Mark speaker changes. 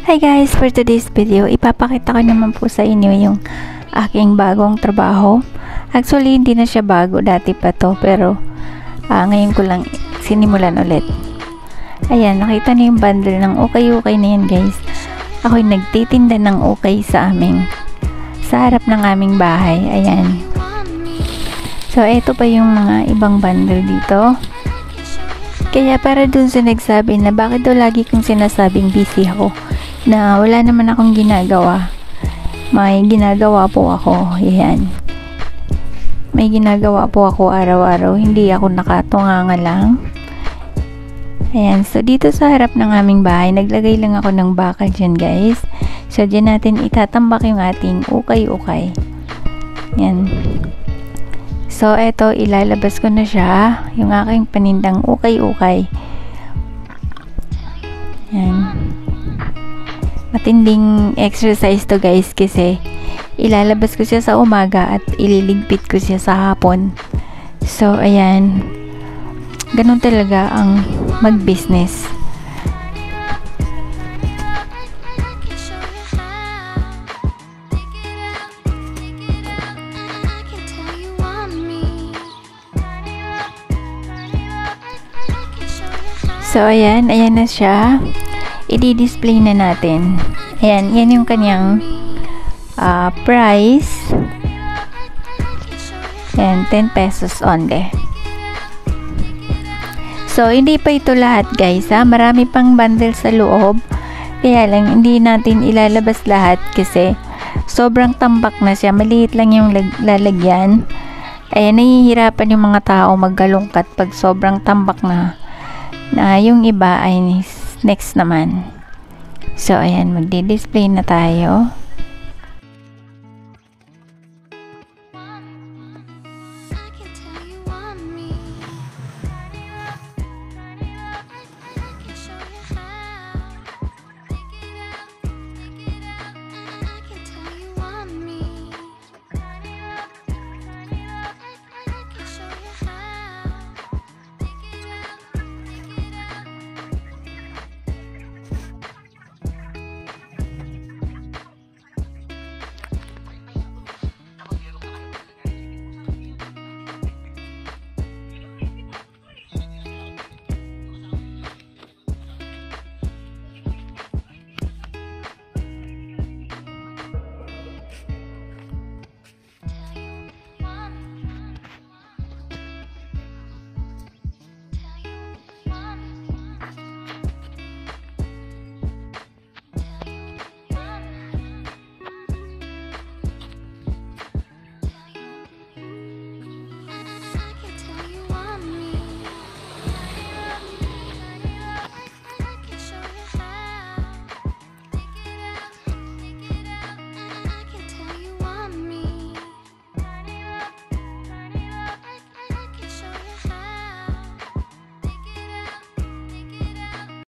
Speaker 1: Hi guys, for today's video, ipapakita ko naman po sa inyo yung aking bagong trabaho. Actually, hindi na siya bago, dati pa to, pero ngayon ko lang sinimulan ulit. Ayan, nakita niyo yung bundle ng ukay-ukay na yan guys. Ako'y nagtitinda ng ukay sa harap ng aming bahay. Ayan. So, ito pa yung mga ibang bundle dito. Kaya para dun sa nagsabi na bakit daw lagi kong sinasabing busy ako, na wala naman akong ginagawa. May ginagawa po ako. Ayan. May ginagawa po ako araw-araw. Hindi ako nakatunganga lang. Ayan. So, dito sa harap ng aming bahay, naglagay lang ako ng bakal dyan, guys. So, dyan natin itatambak yung ating ukay-ukay. Ayan. So, eto, ilalabas ko na siya. Yung aking panindang ukay-ukay. Ayan. Matinding exercise to guys kasi ilalabas ko siya sa umaga at ililigpit ko siya sa hapon. So ayan, ganun talaga ang mag-business. So ayan na siya. I-display na natin. Ayan, yan yung kanyang price. Ayan, 10 pesos only. So, hindi pa ito lahat guys ha. Marami pang bundle sa loob. Kaya lang, hindi natin ilalabas lahat kasi sobrang tambak na siya. Maliit lang yung lalagyan. Ayan, nahihirapan yung mga tao maggalungkat pag sobrang tambak na yung iba ay next naman. So, ayan, magdi-display na tayo.